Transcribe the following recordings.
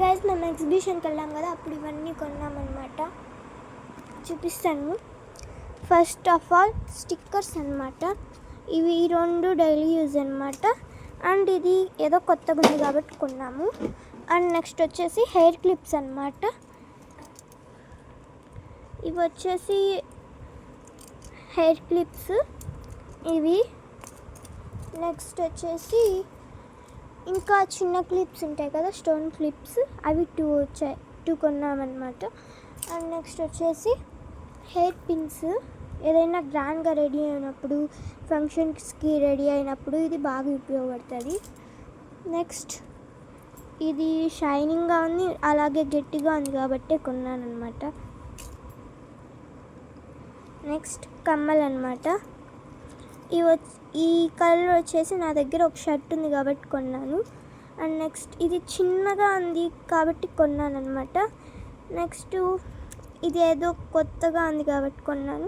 Guys మేము ఎగ్జిబిషన్కి వెళ్ళాం కదా, అప్పుడు ఇవన్నీ కొన్నామన్నమాట. చూపిస్తాను. ఫస్ట్ ఆఫ్ ఆల్ స్టిక్కర్స్ అన్నమాట. ఇవి 2 డైలీ యూజ్ అన్నమాట. అండ్ ఇది ఏదో కొత్తగా ఉంది కాబట్టి కొన్నాము. అండ్ నెక్స్ట్ వచ్చేసి హెయిర్ క్లిప్స్ అన్నమాట. ఇవి వచ్చేసి హెయిర్ క్లిప్స్ ఇవి. నెక్స్ట్ వచ్చేసి ఇంకా చిన్న క్లిప్స్ ఉంటాయి కదా, స్టోన్ క్లిప్స్, అవి 2 వచ్చాయి, 2 కొన్నామన్నమాట. అండ్ నెక్స్ట్ వచ్చేసి హెయిర్ పిన్స్. ఏదైనా గ్రాండ్గా రెడీ అయినప్పుడు, ఫంక్షన్స్కి రెడీ అయినప్పుడు ఇది బాగా ఉపయోగపడుతుంది. నెక్స్ట్ ఇది షైనింగ్గా ఉంది, అలాగే గట్టిగా ఉంది కాబట్టి కొన్నాను అనమాట. నెక్స్ట్ కమ్మలు అనమాట. ఈ కలర్ వచ్చేసి నా దగ్గర ఒక షర్ట్ ఉంది కాబట్టి కొన్నాను. అండ్ నెక్స్ట్ ఇది చిన్నగా ఉంది కాబట్టి కొన్నాను అనమాట. నెక్స్ట్ ఇది ఏదో కొత్తగా ఉంది కాబట్టి కొన్నాను.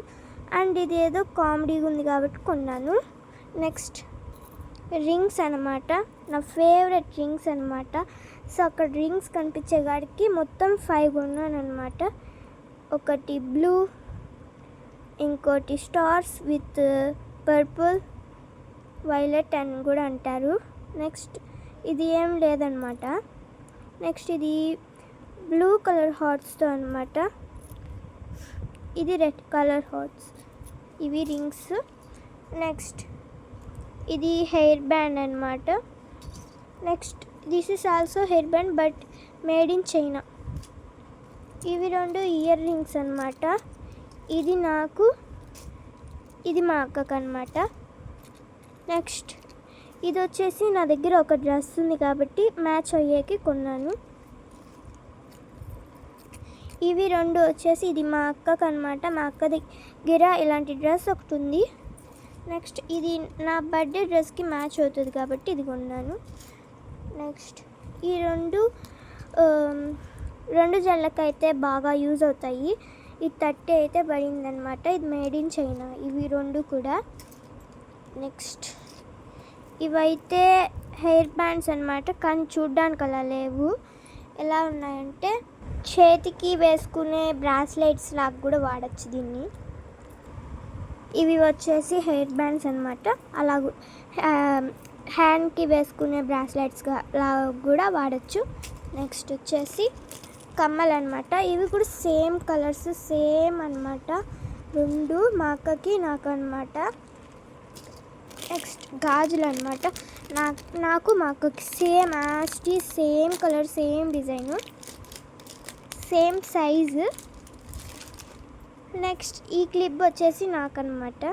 అండ్ ఇది ఏదో కామెడీగా ఉంది కాబట్టి కొన్నాను. నెక్స్ట్ రింగ్స్ అనమాట, నా ఫేవరెట్ రింగ్స్ అనమాట. సో అక్కడ రింగ్స్ కనిపించే కాడికి మొత్తం 5 కొన్నాను అనమాట. ఒకటి బ్లూ, ఇంకోటి స్టార్స్ విత్ పర్పుల్, వైలెట్ అని కూడా అంటారు. నెక్స్ట్ ఇది ఏం లేదనమాట. నెక్స్ట్ ఇది బ్లూ కలర్ హార్ట్స్తో అనమాట. ఇది రెడ్ కలర్ హార్ట్స్. ఇవి రింగ్స్. నెక్స్ట్ ఇది హెయిర్ బ్యాండ్ అనమాట. Next this is also hair band but made in China. ఇవి 2 ఇయర్ రింగ్స్ అనమాట. ఇది నాకు, ఇది మా అక్కకు అనమాట. నెక్స్ట్ ఇది వచ్చేసి నా దగ్గర ఒక డ్రెస్ ఉంది కాబట్టి మ్యాచ్ అయ్యేకి కొన్నాను. ఇవి 2 వచ్చేసి ఇది మా అక్కకు అనమాట. మా అక్క దగ్గర ఇలాంటి డ్రెస్ ఒకటి ఉంది. నెక్స్ట్ ఇది నా బర్త్డే డ్రెస్కి మ్యాచ్ అవుతుంది కాబట్టి ఇది కొన్నాను. నెక్స్ట్ ఈ 2 జళ్ళకైతే బాగా యూజ్ అవుతాయి. ఇది 30 అయితే పడిందనమాట. ఇది మేడ్ ఇన్ చైనా ఇవి 2 కూడా. నెక్స్ట్ ఇవైతే హెయిర్ బ్యాండ్స్ అనమాట, కానీ చూడ్డానికి అలా లేవు. ఎలా ఉన్నాయంటే చేతికి వేసుకునే బ్రాస్లెట్స్ లాగా కూడా వాడచ్చు దీన్ని. ఇవి వచ్చేసి హెయిర్ బ్యాండ్స్ అనమాట, అలా హ్యాండ్కి వేసుకునే బ్రాస్లెట్స్గా లాగా కూడా వాడచ్చు. నెక్స్ట్ వచ్చేసి కమ్మలు అనమాట. ఇవి కూడా సేమ్ కలర్స్, సేమ్ అనమాట, 2 మా అక్కకి నాకు అనమాట. నెక్స్ట్ గాజులు అనమాట. నాకు మా అక్కకి సేమ్ యాస్టీ same colour, same design, same size. Next ఈ క్లిప్ వచ్చేసి నాకు అనమాట.